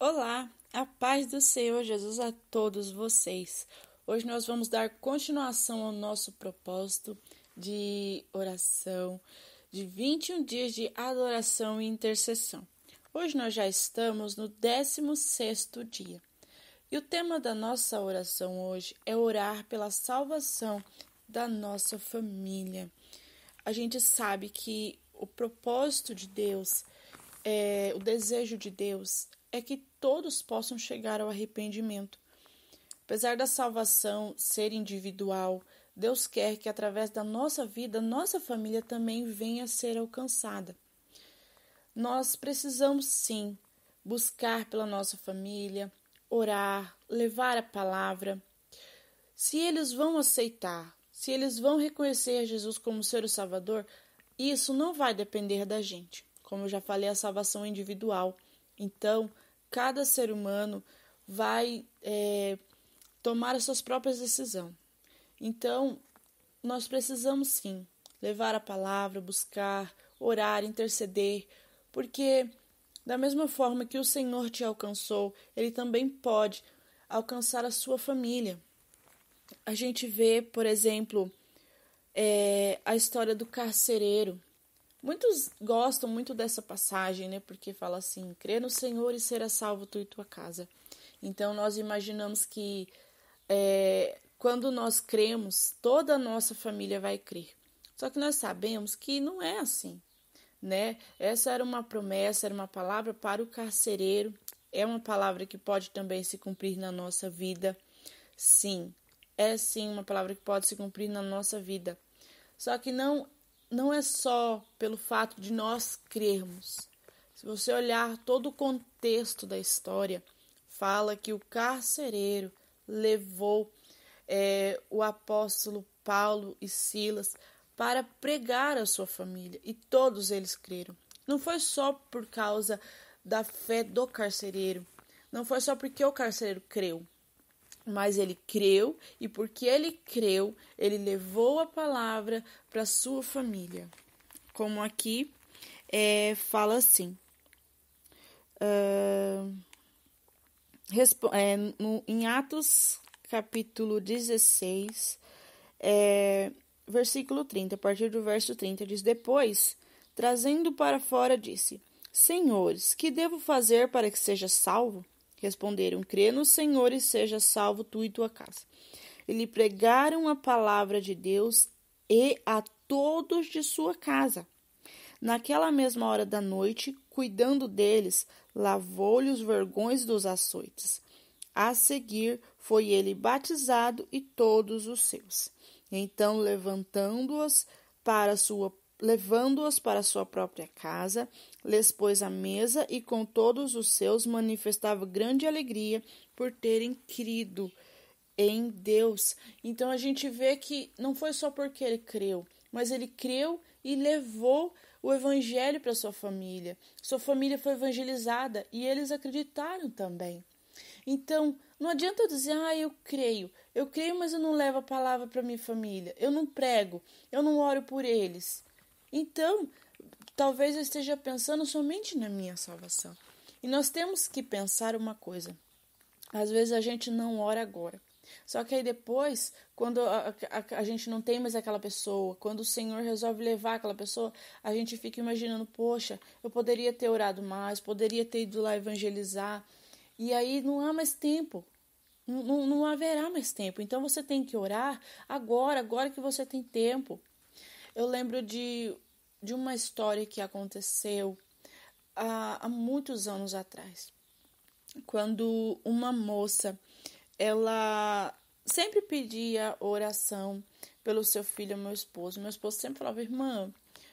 Olá, a paz do Senhor Jesus a todos vocês. Hoje nós vamos dar continuação ao nosso propósito de oração, de 21 dias de adoração e intercessão. Hoje nós já estamos no 16º dia. E o tema da nossa oração hoje é orar pela salvação da nossa família. A gente sabe que o propósito de Deus, o desejo de Deus é que todos possam chegar ao arrependimento. Apesar da salvação ser individual, Deus quer que através da nossa vida, nossa família também venha a ser alcançada. Nós precisamos sim buscar pela nossa família, orar, levar a palavra. Se eles vão aceitar, se eles vão reconhecer Jesus como seu Salvador, isso não vai depender da gente. Como eu já falei, a salvação é individual. Então, cada ser humano vai tomar as suas próprias decisões. Então, nós precisamos sim levar a palavra, buscar, orar, interceder, porque da mesma forma que o Senhor te alcançou, Ele também pode alcançar a sua família. A gente vê, por exemplo, a história do carcereiro. Muitos gostam muito dessa passagem, né? Porque fala assim, crê no Senhor e será salvo tu e tua casa. Então, nós imaginamos que quando nós cremos, toda a nossa família vai crer. Só que nós sabemos que não é assim, né? Essa era uma promessa, era uma palavra para o carcereiro. É uma palavra que pode também se cumprir na nossa vida. Sim, é sim uma palavra que pode se cumprir na nossa vida. Só que não é só pelo fato de nós crermos. Se você olhar todo o contexto da história, fala que o carcereiro levou o apóstolo Paulo e Silas para pregar a sua família, e todos eles creram. Não foi só por causa da fé do carcereiro, não foi só porque o carcereiro creu, mas ele creu, e porque ele creu, ele levou a palavra para sua família. Como aqui fala assim, em Atos capítulo 16, versículo 30, a partir do verso 30, diz: Depois, trazendo para fora, disse: Senhores, que devo fazer para que seja salvo? Responderam: Crê no Senhor e seja salvo tu e tua casa. E lhe pregaram a palavra de Deus e a todos de sua casa. Naquela mesma hora da noite, cuidando deles, lavou-lhe os vergões dos açoites. A seguir, foi ele batizado e todos os seus. Então, levando-os para sua própria casa, lhes pôs à mesa e com todos os seus manifestava grande alegria por terem crido em Deus. Então a gente vê que não foi só porque ele creu, mas ele creu e levou o evangelho para sua família. Sua família foi evangelizada e eles acreditaram também. Então, não adianta eu dizer, eu creio, mas eu não levo a palavra para minha família, eu não prego, eu não oro por eles. Então, talvez eu esteja pensando somente na minha salvação. E nós temos que pensar uma coisa, às vezes a gente não ora agora. Só que aí depois, quando a gente não tem mais aquela pessoa, quando o Senhor resolve levar aquela pessoa, a gente fica imaginando, poxa, eu poderia ter orado mais, poderia ter ido lá evangelizar. E aí não há mais tempo, não haverá mais tempo. Então você tem que orar agora que você tem tempo. Eu lembro de uma história que aconteceu há muitos anos atrás, quando uma moça, ela sempre pedia oração pelo seu filho, meu esposo. Meu esposo sempre falava, irmã,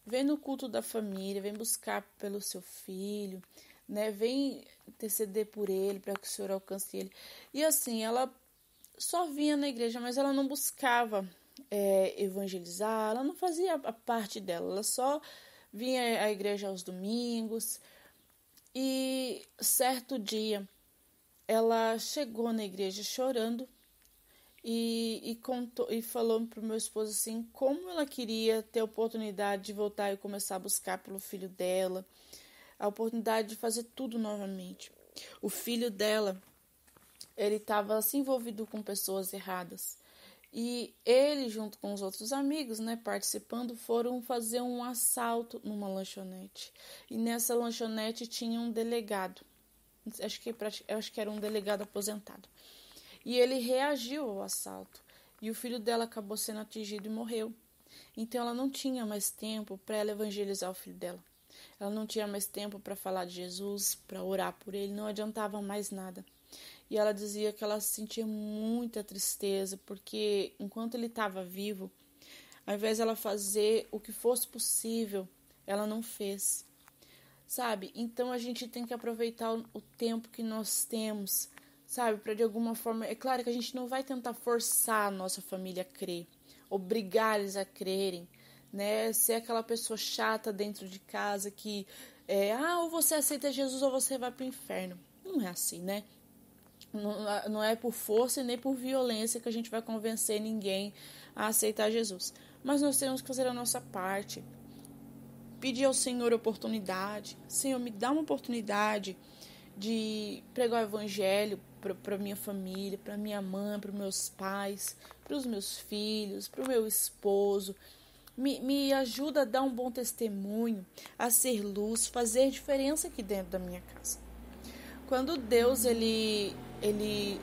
vem no culto da família, vem buscar pelo seu filho, né? Vem interceder por ele, para que o Senhor alcance ele. E assim, ela só vinha na igreja, mas ela não buscava evangelizar, ela não fazia a parte dela, ela só vinha à igreja aos domingos. E certo dia, ela chegou na igreja chorando e falou para o meu esposo assim, como ela queria ter a oportunidade de voltar e começar a buscar pelo filho dela, a oportunidade de fazer tudo novamente. O filho dela, ele estava se envolvido com pessoas erradas. E ele, junto com os outros amigos, né, participando, foram fazer um assalto numa lanchonete. E nessa lanchonete tinha um delegado. Acho que era um delegado aposentado. E ele reagiu ao assalto. E o filho dela acabou sendo atingido e morreu. Então ela não tinha mais tempo para ela evangelizar o filho dela. Ela não tinha mais tempo para falar de Jesus, para orar por ele, não adiantava mais nada. E ela dizia que ela sentia muita tristeza, porque enquanto ele estava vivo, ao invés de ela fazer o que fosse possível, ela não fez. Sabe? Então a gente tem que aproveitar o tempo que nós temos, sabe? Para de alguma forma. É claro que a gente não vai tentar forçar a nossa família a crer, obrigar eles a crerem, né? Ser aquela pessoa chata dentro de casa que ou você aceita Jesus ou você vai para o inferno. Não é assim, né? Não é por força e nem por violência que a gente vai convencer ninguém a aceitar Jesus. Mas nós temos que fazer a nossa parte. Pedir ao Senhor oportunidade. Senhor, me dá uma oportunidade de pregar o evangelho para minha família, para minha mãe, para os meus pais, para os meus filhos, para o meu esposo. Me ajuda a dar um bom testemunho, a ser luz, fazer diferença aqui dentro da minha casa. Quando Deus,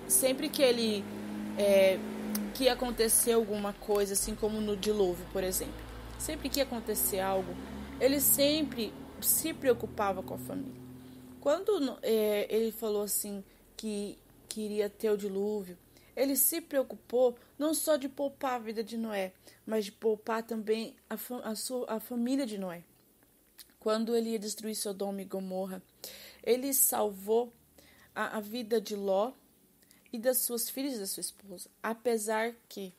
sempre que que ia acontecer alguma coisa, assim como no dilúvio, por exemplo, sempre que ia acontecer algo, ele sempre se preocupava com a família. Quando ele falou assim que queria ter o dilúvio, ele se preocupou não só de poupar a vida de Noé, mas de poupar também a família de Noé. Quando ele ia destruir Sodoma e Gomorra, ele salvou a vida de Ló e das suas filhas e da sua esposa. Apesar que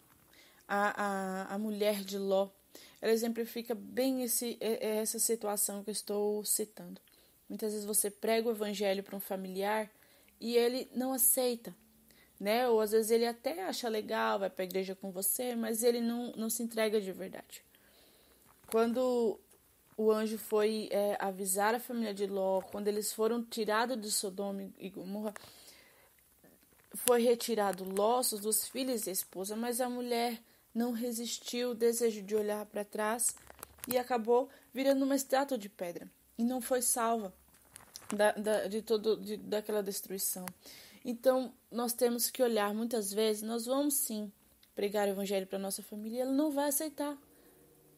a mulher de Ló, ela exemplifica bem essa situação que eu estou citando. Muitas vezes você prega o evangelho para um familiar e ele não aceita, né? Ou às vezes ele até acha legal, vai para a igreja com você, mas ele não se entrega de verdade. Quando o anjo foi avisar a família de Ló, quando eles foram tirados de Sodoma e Gomorra, foi retirado Ló, suas duas filhas e a esposa, mas a mulher não resistiu o desejo de olhar para trás e acabou virando uma estátua de pedra e não foi salva daquela destruição. Então, nós temos que olhar, muitas vezes, nós vamos sim pregar o evangelho para nossa família e ela não vai aceitar,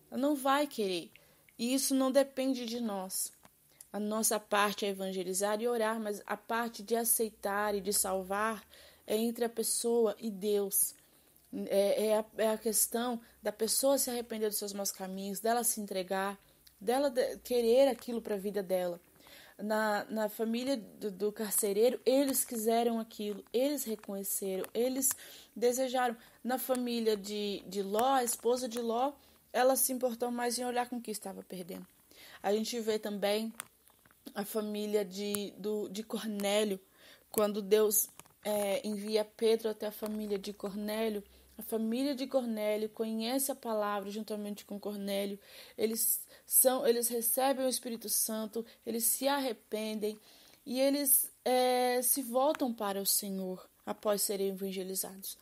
ela não vai querer. E isso não depende de nós. A nossa parte é evangelizar e orar, mas a parte de aceitar e de salvar é entre a pessoa e Deus. É a questão da pessoa se arrepender dos seus maus caminhos, dela se entregar, dela querer aquilo para a vida dela. Na família do carcereiro, eles quiseram aquilo, eles reconheceram, eles desejaram. Na família de Ló, a esposa de Ló, ela se importou mais em olhar com o que estava perdendo. A gente vê também a família de Cornélio, quando Deus envia Pedro até a família de Cornélio. A família de Cornélio conhece a palavra juntamente com Cornélio. Eles recebem o Espírito Santo, eles se arrependem e eles se voltam para o Senhor após serem evangelizados.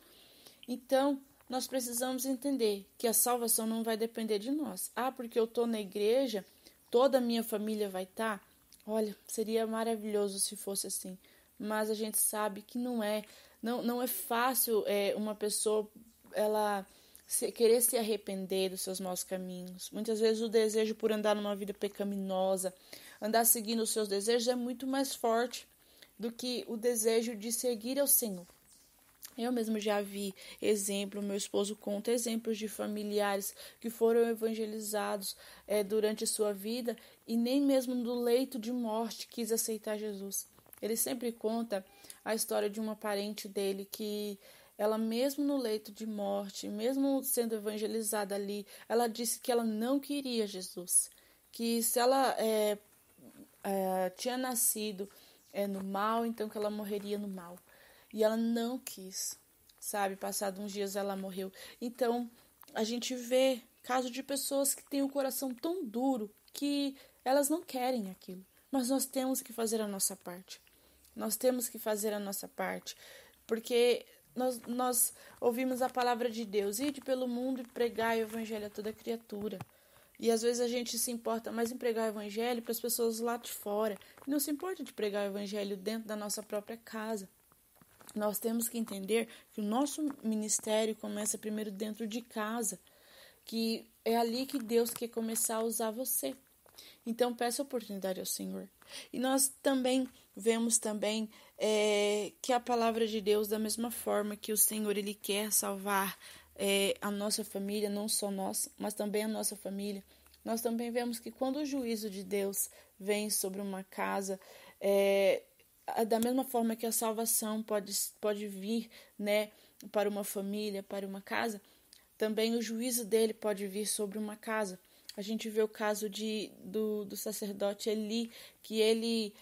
Então, nós precisamos entender que a salvação não vai depender de nós. Porque eu estou na igreja, toda a minha família vai estar. Olha, seria maravilhoso se fosse assim. Mas a gente sabe que não é. Não é fácil uma pessoa querer se arrepender dos seus maus caminhos. Muitas vezes o desejo por andar numa vida pecaminosa, andar seguindo os seus desejos é muito mais forte do que o desejo de seguir ao Senhor. Eu mesmo já vi meu esposo conta exemplos de familiares que foram evangelizados durante sua vida e nem mesmo no leito de morte quis aceitar Jesus. Ele sempre conta a história de uma parente dele que ela mesmo no leito de morte, mesmo sendo evangelizada ali, ela disse que ela não queria Jesus, que se ela tinha nascido no mal, então que ela morreria no mal. E ela não quis, sabe? Passados uns dias ela morreu. Então, a gente vê casos de pessoas que têm o coração tão duro que elas não querem aquilo. Mas nós temos que fazer a nossa parte. Nós temos que fazer a nossa parte, porque nós ouvimos a palavra de Deus, ide pelo mundo e pregai o evangelho a toda criatura. E às vezes a gente se importa mais em pregar o evangelho para as pessoas lá de fora, e não se importa de pregar o evangelho dentro da nossa própria casa. Nós temos que entender que o nosso ministério começa primeiro dentro de casa, que é ali que Deus quer começar a usar você. Então, peça oportunidade ao Senhor. E nós também vemos que a palavra de Deus, da mesma forma que o Senhor ele quer salvar a nossa família, não só nós, mas também a nossa família, nós também vemos que quando o juízo de Deus vem sobre uma casa, da mesma forma que a salvação pode vir, né, para uma família, para uma casa, também o juízo dele pode vir sobre uma casa. A gente vê o caso do sacerdote Eli, que ele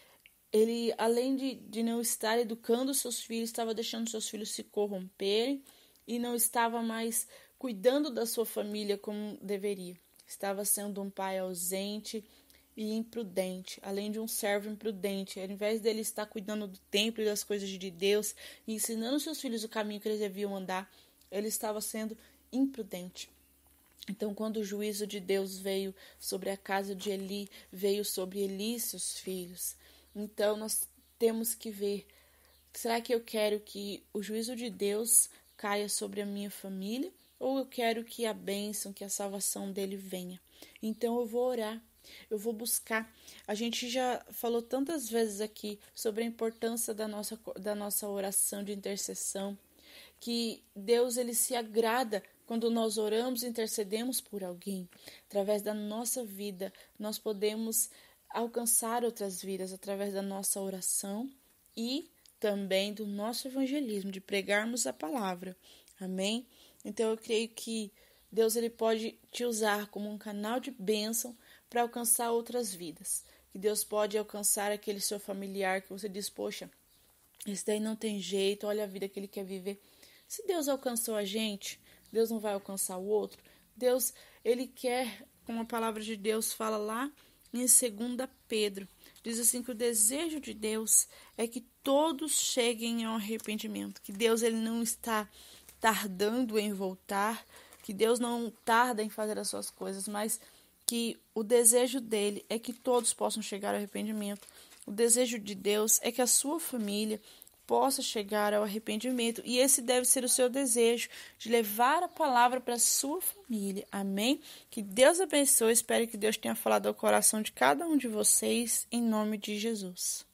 além de não estar educando seus filhos, estava deixando seus filhos se corromperem e não estava mais cuidando da sua família como deveria. Estava sendo um pai ausente e imprudente, além de um servo imprudente. Ao invés dele estar cuidando do templo e das coisas de Deus e ensinando seus filhos o caminho que eles deviam andar, ele estava sendo imprudente. Então, quando o juízo de Deus veio sobre a casa de Eli, veio sobre Eli e seus filhos. Então, nós temos que ver, será que eu quero que o juízo de Deus caia sobre a minha família? Ou eu quero que a bênção, que a salvação dele venha? Então, eu vou orar, eu vou buscar. A gente já falou tantas vezes aqui sobre a importância da nossa oração de intercessão, que Deus ele se agrada quando nós oramos e intercedemos por alguém. Através da nossa vida, nós podemos alcançar outras vidas através da nossa oração e também do nosso evangelismo, de pregarmos a palavra. Amém? Então eu creio que Deus ele pode te usar como um canal de bênção para alcançar outras vidas. Que Deus pode alcançar aquele seu familiar que você diz, poxa, esse daí não tem jeito, olha a vida que ele quer viver. Se Deus alcançou a gente, Deus não vai alcançar o outro. Deus, ele quer, como a palavra de Deus fala lá em 2 Pedro, diz assim que o desejo de Deus é que todos cheguem ao arrependimento, que Deus ele não está tardando em voltar, que Deus não tarda em fazer as suas coisas, mas que o desejo dele é que todos possam chegar ao arrependimento. O desejo de Deus é que a sua família possa chegar ao arrependimento. E esse deve ser o seu desejo, de levar a palavra para a sua família. Amém? Que Deus abençoe. Espero que Deus tenha falado ao coração de cada um de vocês, em nome de Jesus.